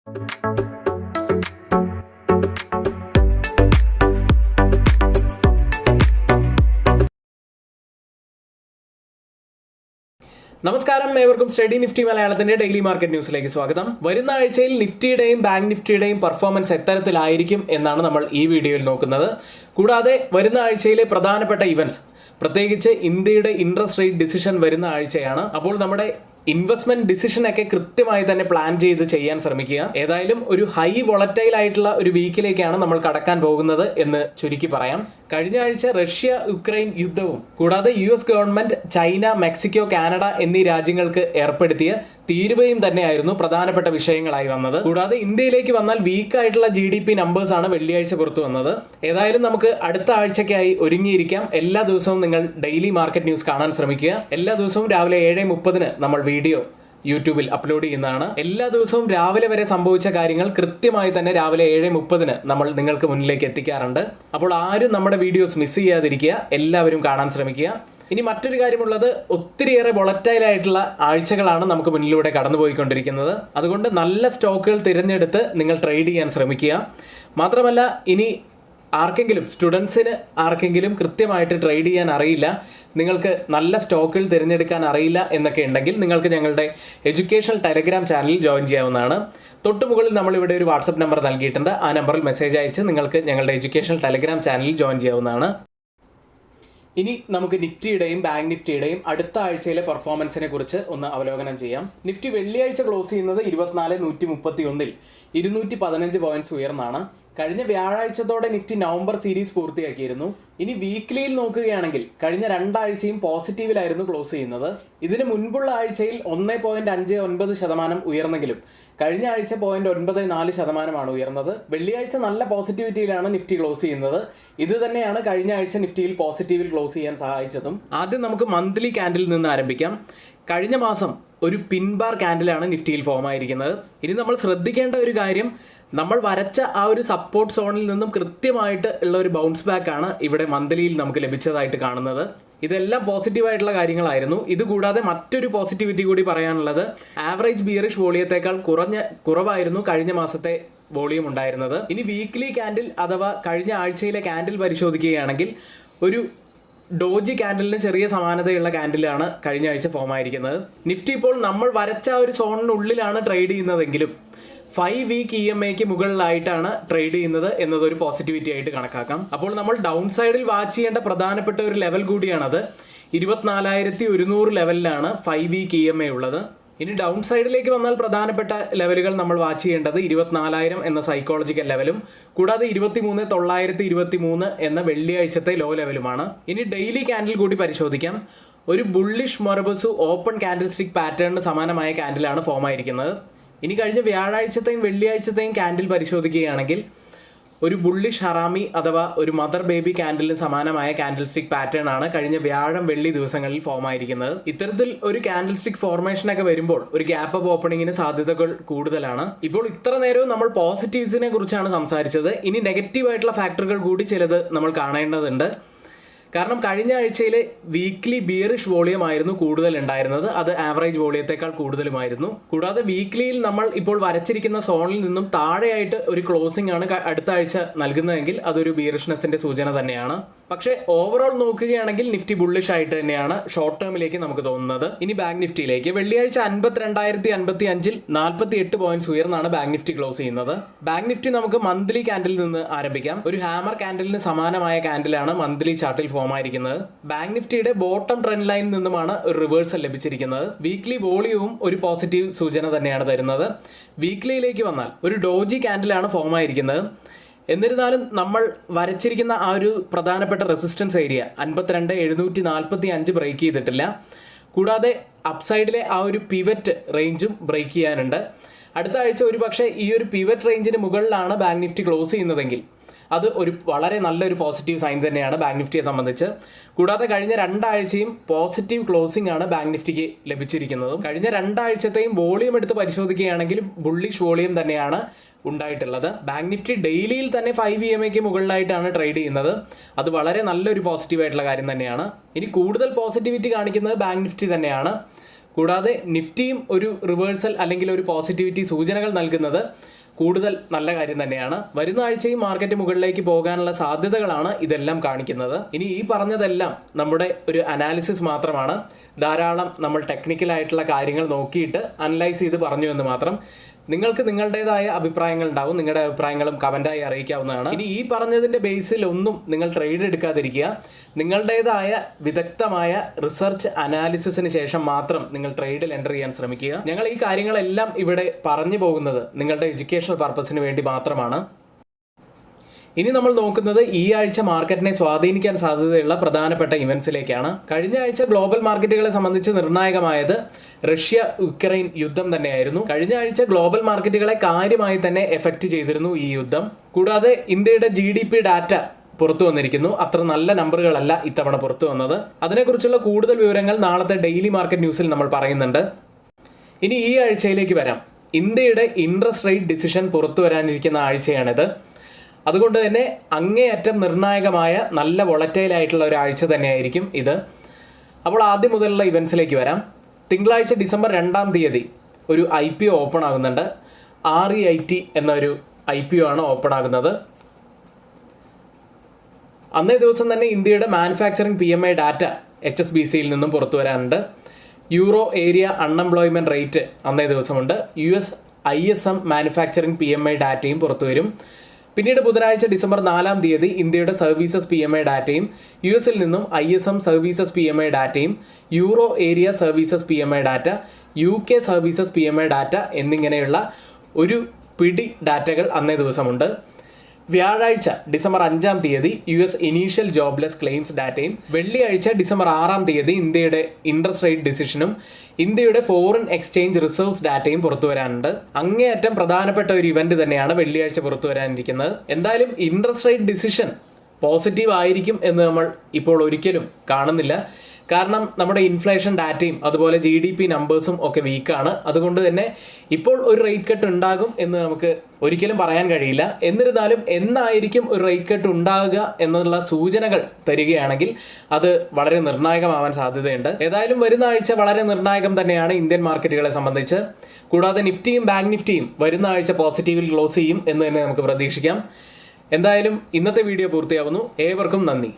നമസ്കാരം, ഏവർക്കും study Nifty മലയാളത്തിന്റെ ഡെയിലി മാർക്കറ്റ് ന്യൂസിലേക്ക് സ്വാഗതം. വരുന്ന ആഴ്ചയിൽ നിഫ്റ്റിയുടെയും ബാങ്ക് നിഫ്റ്റിയുടെയും പെർഫോമൻസ് എത്തരത്തിലായിരിക്കും എന്നാണ് നമ്മൾ ഈ വീഡിയോയിൽ നോക്കുന്നത്. കൂടാതെ വരുന്ന ആഴ്ചയിലെ പ്രധാനപ്പെട്ട ഇവന്റ്സ്, പ്രത്യേകിച്ച് ഇന്ത്യയുടെ ഇൻട്രസ്റ്റ് റേറ്റ് ഡിസിഷൻ വരുന്ന ആഴ്ചയാണ്. അപ്പോൾ നമ്മുടെ ഇൻവെസ്റ്റ്മെന്റ് ഡിസിഷനൊക്കെ കൃത്യമായി തന്നെ പ്ലാൻ ചെയ്ത് ചെയ്യാൻ ശ്രമിക്കുക. ഏതായാലും ഒരു ഹൈ വോളറ്റൈൽ ആയിട്ടുള്ള ഒരു വീക്കിലേക്കാണ് നമ്മൾ കടക്കാൻ പോകുന്നത് എന്ന് ചുരുക്കി പറയാം. കഴിഞ്ഞ ആഴ്ച റഷ്യ യുക്രൈൻ യുദ്ധവും കൂടാതെ US government China, Mexico, Canada എന്നീ രാജ്യങ്ങൾക്ക് ഏർപ്പെടുത്തിയ തീരുവയും തന്നെയായിരുന്നു പ്രധാനപ്പെട്ട വിഷയങ്ങളായി വന്നത്. കൂടാതെ ഇന്ത്യയിലേക്ക് വന്നാൽ വീക്കായിട്ടുള്ള GDP നമ്പേഴ്സ് ആണ് വെള്ളിയാഴ്ച പുറത്തു വന്നത്. ഏതായാലും നമുക്ക് അടുത്ത ആഴ്ചയ്ക്കായി ഒരുങ്ങിയിരിക്കാം. എല്ലാ ദിവസവും നിങ്ങൾ ഡെയിലി മാർക്കറ്റ് ന്യൂസ് കാണാൻ ശ്രമിക്കുക. എല്ലാ ദിവസവും രാവിലെ 7:30 നമ്മൾ വീഡിയോ യൂട്യൂബിൽ അപ്ലോഡ് ചെയ്യുന്നതാണ്. എല്ലാ ദിവസവും രാവിലെ വരെ സംഭവിച്ച കാര്യങ്ങൾ കൃത്യമായി തന്നെ രാവിലെ 7:30 നമ്മൾ നിങ്ങൾക്ക് മുന്നിലേക്ക് എത്തിക്കാറുണ്ട്. അപ്പോൾ ആരും നമ്മുടെ വീഡിയോസ് മിസ് ചെയ്യാതിരിക്കുക, എല്ലാവരും കാണാൻ ശ്രമിക്കുക. ഇനി മറ്റൊരു കാര്യമുള്ളത്, ഒത്തിരിയേറെ വോളറ്റൈൽ ആയിട്ടുള്ള ആഴ്ചകളാണ് നമുക്ക് മുന്നിലൂടെ കടന്നുപോയിക്കൊണ്ടിരിക്കുന്നത്. അതുകൊണ്ട് നല്ല സ്റ്റോക്കുകൾ തിരഞ്ഞെടുത്ത് നിങ്ങൾ ട്രേഡ് ചെയ്യാൻ ശ്രമിക്കുക. മാത്രമല്ല, ഇനി ആർക്കെങ്കിലും സ്റ്റുഡൻസിന് ആർക്കെങ്കിലും കൃത്യമായിട്ട് ട്രേഡ് ചെയ്യാൻ അറിയില്ല, നിങ്ങൾക്ക് നല്ല സ്റ്റോക്കുകൾ തിരഞ്ഞെടുക്കാൻ അറിയില്ല എന്നൊക്കെ ഉണ്ടെങ്കിൽ നിങ്ങൾക്ക് ഞങ്ങളുടെ എഡ്യൂക്കേഷണൽ ടെലഗ്രാം ചാനലിൽ ജോയിൻ ചെയ്യാവുന്നതാണ്. തൊട്ടുമുകളിൽ നമ്മളിവിടെ ഒരു വാട്സപ്പ് നമ്പർ നൽകിയിട്ടുണ്ട്. ആ നമ്പറിൽ മെസ്സേജ് അയച്ച് നിങ്ങൾക്ക് ഞങ്ങളുടെ എഡ്യൂക്കേഷണൽ ടെലഗ്രാം ചാനലിൽ ജോയിൻ ചെയ്യാവുന്നതാണ്. ഇനി നമുക്ക് നിഫ്റ്റിയുടെയും ബാങ്ക് നിഫ്റ്റിയുടെയും അടുത്ത ആഴ്ചയിലെ പെർഫോമൻസിനെ കുറിച്ച് ഒന്ന് അവലോകനം ചെയ്യാം. നിഫ്റ്റി വെള്ളിയാഴ്ച ക്ലോസ് ചെയ്യുന്നത് 24,131 215 പോയിന്റ്സ് ഉയർന്നാണ്. കഴിഞ്ഞ വ്യാഴാഴ്ചത്തോടെ നിഫ്റ്റി നവംബർ സീരീസ് പൂർത്തിയാക്കിയിരുന്നു. ഇനി വീക്ക്ലിയിൽ നോക്കുകയാണെങ്കിൽ കഴിഞ്ഞ രണ്ടാഴ്ചയും പോസിറ്റീവിലായിരുന്നു ക്ലോസ് ചെയ്യുന്നത്. ഇതിന് മുൻപുള്ള ആഴ്ചയിൽ 1.59% ഉയർന്നെങ്കിലും കഴിഞ്ഞ ആഴ്ച 0.94% ഉയർന്നത്. വെള്ളിയാഴ്ച നല്ല പോസിറ്റിവിറ്റിയിലാണ് നിഫ്റ്റി ക്ലോസ് ചെയ്യുന്നത്. ഇത് തന്നെയാണ് കഴിഞ്ഞ ആഴ്ച നിഫ്റ്റിയിൽ പോസിറ്റീവിൽ ക്ലോസ് ചെയ്യാൻ സഹായിച്ചതും. ആദ്യം നമുക്ക് മന്ത്ലി ക്യാൻഡിൽ നിന്ന് ആരംഭിക്കാം. കഴിഞ്ഞ മാസം ഒരു പിൻബാർ ക്യാൻഡിലാണ് നിഫ്റ്റിയിൽ ഫോം ആയിരിക്കുന്നത്. ഇനി നമ്മൾ ശ്രദ്ധിക്കേണ്ട ഒരു കാര്യം, നമ്മൾ വരച്ച ആ ഒരു സപ്പോർട്ട് സോണിൽ നിന്നും കൃത്യമായിട്ട് ഉള്ള ഒരു ബൗൺസ് ബാക്ക് ആണ് ഇവിടെ മന്ത്ലിയിൽ നമുക്ക് ലഭിച്ചതായിട്ട് കാണുന്നത്. ഇതെല്ലാം പോസിറ്റീവായിട്ടുള്ള കാര്യങ്ങളായിരുന്നു. ഇതുകൂടാതെ മറ്റൊരു പോസിറ്റിവിറ്റി കൂടി പറയാനുള്ളത്, ആവറേജ് ബിയറിഷ് വോളിയത്തേക്കാൾ കുറവായിരുന്നു കഴിഞ്ഞ മാസത്തെ വോളിയം ഉണ്ടായിരുന്നത്. ഇനി വീക്ക്ലി ക്യാൻഡിൽ അഥവാ കഴിഞ്ഞ ആഴ്ചയിലെ ക്യാൻഡിൽ പരിശോധിക്കുകയാണെങ്കിൽ ഒരു ഡോജി ക്യാൻഡലിന് ചെറിയ സമാനതയുള്ള ക്യാൻഡിലാണ് കഴിഞ്ഞ ആഴ്ച ഫോം ആയിരിക്കുന്നത്. നിഫ്റ്റി ഇപ്പോൾ നമ്മൾ വരച്ച ഒരു സോണിനുള്ളിലാണ് ട്രേഡ് ചെയ്യുന്നതെങ്കിലും 5 വീക്ക് EMAക്ക് മുകളിലായിട്ടാണ് ട്രേഡ് ചെയ്യുന്നത് എന്നതൊരു പോസിറ്റിവിറ്റി ആയിട്ട് കണക്കാക്കാം. അപ്പോൾ നമ്മൾ ഡൗൺ സൈഡിൽ വാച്ച് ചെയ്യേണ്ട പ്രധാനപ്പെട്ട ഒരു ലെവൽ കൂടിയാണത്. 24,100 ലെവലിലാണ് 5 വീക്ക് EMA ഉള്ളത്. ഇനി ഡൗൺ സൈഡിലേക്ക് വന്നാൽ പ്രധാനപ്പെട്ട ലെവലുകൾ നമ്മൾ വാച്ച് ചെയ്യേണ്ടത് 24,000 എന്ന സൈക്കോളജിക്കൽ ലെവലും കൂടാതെ 23,923 എന്ന വെള്ളിയാഴ്ചത്തെ ലോ ലെവലുമാണ്. ഇനി ഡെയിലി ക്യാൻഡിൽ കൂടി പരിശോധിക്കാം. ഒരു ബുള്ളിഷ് മൊറബസു ഓപ്പൺ ക്യാൻഡിൽ സ്റ്റിക് പാറ്റേണിന് സമാനമായ ക്യാൻഡിലാണ് ഫോം ആയിരിക്കുന്നത്. ഇനി കഴിഞ്ഞ വ്യാഴാഴ്ചത്തെയും വെള്ളിയാഴ്ചത്തെയും ക്യാൻഡിൽ പരിശോധിക്കുകയാണെങ്കിൽ ഒരു ബുള്ളിഷ് ഹറാമി അഥവാ ഒരു മദർ ബേബി ക്യാൻഡിലിന് സമാനമായ ക്യാൻഡിൽ സ്റ്റിക് പാറ്റേൺ ആണ് കഴിഞ്ഞ വ്യാഴം വെള്ളി ദിവസങ്ങളിൽ ഫോം ആയിരിക്കുന്നത്. ഇത്തരത്തിൽ ഒരു ക്യാൻഡിൽ സ്റ്റിക് ഫോർമേഷനൊക്കെ വരുമ്പോൾ ഒരു ഗ്യാപ്പ് അപ്പ് ഓപ്പണിങ്ങിന് സാധ്യതകൾ കൂടുതലാണ്. ഇപ്പോൾ ഇത്ര നേരവും നമ്മൾ പോസിറ്റീവ്സിനെ കുറിച്ചാണ് സംസാരിച്ചത്. ഇനി നെഗറ്റീവ് ആയിട്ടുള്ള ഫാക്ടറുകൾ കൂടി ചിലത് നമ്മൾ കാണേണ്ടതുണ്ട്. കാരണം കഴിഞ്ഞ ആഴ്ചയിലെ വീക്ക്ലി ബിയറിഷ് വോളിയം ആയിരുന്നു കൂടുതൽ ഉണ്ടായിരുന്നത്. അത് ആവറേജ് വോളിയത്തേക്കാൾ കൂടുതലുമായിരുന്നു. കൂടാതെ വീക്ക്ലിയിൽ നമ്മൾ ഇപ്പോൾ വരച്ചിരിക്കുന്ന സോണിൽ നിന്നും താഴെയായിട്ട് ഒരു ക്ലോസിംഗ് ആണ് അടുത്ത ആഴ്ച നൽകുന്നതെങ്കിൽ അതൊരു ബിയറിഷ്നെസിന്റെ സൂചന തന്നെയാണ്. പക്ഷേ ഓവറോൾ നോക്കുകയാണെങ്കിൽ നിഫ്റ്റി ബുള്ളിഷ് ആയിട്ട് തന്നെയാണ് ഷോർട്ട് ടേമിലേക്ക് നമുക്ക് തോന്നുന്നത്. ഇനി ബാങ്ക് നിഫ്റ്റിയിലേക്ക്, വെള്ളിയാഴ്ച 52,055 48 പോയിന്റ്സ് ഉയർന്നാണ് ബാങ്ക് നിഫ്റ്റി ക്ലോസ് ചെയ്യുന്നത്. ബാങ്ക് നിഫ്റ്റി നമുക്ക് മന്ത്ലി ക്യാൻഡിൽ നിന്ന് ആരംഭിക്കാം. ഒരു ഹാമർ ക്യാൻഡിലിന് സമാനമായ ക്യാൻഡിലാണ് മന്ത്ലി ചാർട്ടിൽ ഫോം ആയിരിക്കുന്നത്. ബാങ്ക് നിഫ്റ്റിയുടെ ബോട്ടം ട്രെൻഡ് ലൈനിൽ നിന്നുമാണ് ഒരു റിവേഴ്സൽ ലഭിച്ചിരിക്കുന്നത്. വീക്ക്ലി വോളിയവും ഒരു പോസിറ്റീവ് സൂചന തന്നെയാണ് തരുന്നത്. വീക്ക്ലിയിലേക്ക് വന്നാൽ ഒരു ഡോജി ക്യാൻഡിലാണ് ഫോം ആയിരിക്കുന്നത്. എന്നിരുന്നാലും നമ്മൾ വരച്ചിരിക്കുന്ന ആ ഒരു പ്രധാനപ്പെട്ട റെസിസ്റ്റൻസ് ഏരിയ 52,745 ബ്രേക്ക് ചെയ്തിട്ടില്ല. കൂടാതെ അപ്സൈഡിലെ ആ ഒരു പിവറ്റ് റേഞ്ചും ബ്രേക്ക് ചെയ്യാനുണ്ട്. അടുത്ത ആഴ്ച ഒരു പക്ഷേ ഈ ഒരു പിവറ്റ് റേഞ്ചിന് മുകളിലാണ് ബാങ്ക് നിഫ്റ്റി ക്ലോസ് ചെയ്യുന്നതെങ്കിൽ അത് ഒരു വളരെ നല്ലൊരു പോസിറ്റീവ് സൈൻ തന്നെയാണ് ബാങ്ക് നിഫ്റ്റിയെ സംബന്ധിച്ച്. കൂടാതെ കഴിഞ്ഞ രണ്ടാഴ്ചയും പോസിറ്റീവ് ക്ലോസിംഗ് ആണ് ബാങ്ക് നിഫ്റ്റിക്ക് ലഭിച്ചിരിക്കുന്നതും. കഴിഞ്ഞ രണ്ടാഴ്ചത്തെയും വോളിയം എടുത്ത് പരിശോധിക്കുകയാണെങ്കിൽ ബുള്ളിഷ് വോളിയം തന്നെയാണ് ഉണ്ടായിട്ടുള്ളത്. ബാങ്ക് നിഫ്റ്റി ഡെയിലിയിൽ തന്നെ 5 EMAക്ക് മുകളിലായിട്ടാണ് ട്രേഡ് ചെയ്യുന്നത്. അത് വളരെ നല്ലൊരു പോസിറ്റീവ് ആയിട്ടുള്ള കാര്യം തന്നെയാണ്. ഇനി കൂടുതൽ പോസിറ്റിവിറ്റി കാണിക്കുന്നത് ബാങ്ക് നിഫ്റ്റി തന്നെയാണ്. കൂടാതെ നിഫ്റ്റിയും ഒരു റിവേഴ്സൽ അല്ലെങ്കിൽ ഒരു പോസിറ്റിവിറ്റി സൂചനകൾ നൽകുന്നത് കൂടുതൽ നല്ല കാര്യം തന്നെയാണ്. വരുന്ന ആഴ്ചയും മാർക്കറ്റ് മുകളിലേക്ക് പോകാനുള്ള സാധ്യതകളാണ് ഇതെല്ലാം കാണിക്കുന്നത്. ഇനി ഈ പറഞ്ഞതെല്ലാം നമ്മുടെ ഒരു അനാലിസിസ് മാത്രമാണ്. ധാരാളം നമ്മൾ ടെക്നിക്കലായിട്ടുള്ള കാര്യങ്ങൾ നോക്കിയിട്ട് അനലൈസ് ചെയ്ത് പറഞ്ഞു എന്ന് മാത്രം. നിങ്ങൾക്ക് നിങ്ങളുടേതായ അഭിപ്രായങ്ങൾ ഉണ്ടാവും. നിങ്ങളുടെ അഭിപ്രായങ്ങളും കമന്റായി അറിയിക്കാവുന്നതാണ്. ഇനി ഈ പറഞ്ഞതിന്റെ ബേസിൽ ഒന്നും നിങ്ങൾ ട്രേഡ് എടുക്കാതിരിക്കുക. നിങ്ങളുടേതായ വിദഗ്ധമായ റിസർച്ച് അനാലിസിസിന് ശേഷം മാത്രം നിങ്ങൾ ട്രേഡിൽ എൻ്റർ ചെയ്യാൻ ശ്രമിക്കുക. ഞങ്ങൾ ഈ കാര്യങ്ങളെല്ലാം ഇവിടെ പറഞ്ഞു പോകുന്നത് നിങ്ങളുടെ എഡ്യൂക്കേഷണൽ പർപ്പസിന് വേണ്ടി മാത്രമാണ്. ഇനി നമ്മൾ നോക്കുന്നത് ഈ ആഴ്ച മാർക്കറ്റിനെ സ്വാധീനിക്കാൻ സാധ്യതയുള്ള പ്രധാനപ്പെട്ട ഇവന്റ്സിലേക്കാണ്. കഴിഞ്ഞ ആഴ്ച ഗ്ലോബൽ മാർക്കറ്റുകളെ സംബന്ധിച്ച് നിർണായകമായത് റഷ്യ യുക്രൈൻ യുദ്ധം തന്നെയായിരുന്നു. കഴിഞ്ഞ ആഴ്ച ഗ്ലോബൽ മാർക്കറ്റുകളെ കാര്യമായി തന്നെ എഫക്റ്റ് ചെയ്തിരുന്നു ഈ യുദ്ധം. കൂടാതെ ഇന്ത്യയുടെ GDP ഡാറ്റ പുറത്തു വന്നിരിക്കുന്നു. അത്ര നല്ല നമ്പറുകളല്ല ഇത്തവണ പുറത്തു വന്നത്. അതിനെക്കുറിച്ചുള്ള കൂടുതൽ വിവരങ്ങൾ നാളത്തെ ഡെയിലി മാർക്കറ്റ് ന്യൂസിൽ നമ്മൾ പറയുന്നുണ്ട്. ഇനി ഈ ആഴ്ചയിലേക്ക് വരാം. ഇന്ത്യയുടെ ഇൻട്രസ്റ്റ് റേറ്റ് ഡിസിഷൻ പുറത്തു വരാനിരിക്കുന്ന ആഴ്ചയാണിത്. അതുകൊണ്ട് തന്നെ അങ്ങേയറ്റം നിർണായകമായ നല്ല വൊളറ്റൈൽ ആയിട്ടുള്ള ഒരു ആഴ്ച തന്നെയായിരിക്കും ഇത്. അപ്പോൾ ആദ്യം മുതലുള്ള ഇവൻസിലേക്ക് വരാം. തിങ്കളാഴ്ച ഡിസംബർ 2-ാം തീയതി ഒരു IPO ഓപ്പൺ ആകുന്നുണ്ട്. REIT എന്നൊരു IPO ആണ് ഓപ്പൺ ആകുന്നത്. അന്നേ ദിവസം തന്നെ ഇന്ത്യയുടെ മാനുഫാക്ചറിംഗ് PMI ഡാറ്റ HSBCയിൽ നിന്നും പുറത്തു വരാനുണ്ട്. യൂറോ ഏരിയ അൺഎംപ്ലോയ്മെൻറ്റ് റേറ്റ് അന്നേ ദിവസമുണ്ട്. US ISM മാനുഫാക്ചറിംഗ് PMI ഡാറ്റയും പുറത്തു വരും. പിന്നീട് ബുധനാഴ്ച ഡിസംബർ 4-ാം തീയതി ഇന്ത്യയുടെ സർവീസസ് PMI ഡാറ്റയും US-ൽ നിന്നും ISM സർവീസസ് PMI ഡാറ്റയും euro area services PMI data, UK services PMI data എന്നിങ്ങനെയുള്ള ഒരു പിടി ഡാറ്റകൾ അന്നേ ദിവസമുണ്ട്. വ്യാഴാഴ്ച ഡിസംബർ 5-ാം തീയതി US ഇനീഷ്യൽ ജോബ്ലെസ് ക്ലെയിംസ് ഡാറ്റയും വെള്ളിയാഴ്ച ഡിസംബർ 6-ാം തീയതി ഇന്ത്യയുടെ ഇൻട്രസ്റ്റ് റേറ്റ് ഡിസിഷനും ഇന്ത്യയുടെ ഫോറിൻ എക്സ്ചേഞ്ച് റിസർവ്സ് ഡാറ്റയും പുറത്തു വരാനുണ്ട്. അങ്ങേയറ്റം പ്രധാനപ്പെട്ട ഒരു ഇവന്റ് തന്നെയാണ് വെള്ളിയാഴ്ച പുറത്തു വരാനിരിക്കുന്നത്. എന്തായാലും ഇൻട്രസ്റ്റ് റേറ്റ് ഡിസിഷൻ പോസിറ്റീവ് ആയിരിക്കും എന്ന് നമ്മൾ ഇപ്പോൾ ഒരിക്കലും കാണുന്നില്ല. കാരണം നമ്മുടെ ഇൻഫ്ലേഷൻ ഡാറ്റയും അതുപോലെ GDP നമ്പേഴ്സും ഒക്കെ വീക്കാണ്. അതുകൊണ്ട് തന്നെ ഇപ്പോൾ ഒരു റേറ്റ് കട്ട് ഉണ്ടാകും എന്ന് നമുക്ക് ഒരിക്കലും പറയാൻ കഴിയില്ല. എന്നിരുന്നാലും എന്നായിരിക്കും ഒരു റേറ്റ് കട്ട് ഉണ്ടാകുക എന്നുള്ള സൂചനകൾ തരികയാണെങ്കിൽ അത് വളരെ നിർണായകമാവാൻ സാധ്യതയുണ്ട്. ഏതായാലും വരുന്ന ആഴ്ച വളരെ നിർണായകം തന്നെയാണ് ഇന്ത്യൻ മാർക്കറ്റുകളെ സംബന്ധിച്ച്. കൂടാതെ നിഫ്റ്റിയും ബാങ്ക് നിഫ്റ്റിയും വരുന്ന ആഴ്ച പോസിറ്റീവിൽ ക്ലോസ് ചെയ്യും എന്ന് തന്നെ നമുക്ക് പ്രതീക്ഷിക്കാം. എന്തായാലും ഇന്നത്തെ വീഡിയോ പൂർത്തിയാവുന്നു. ഏവർക്കും നന്ദി.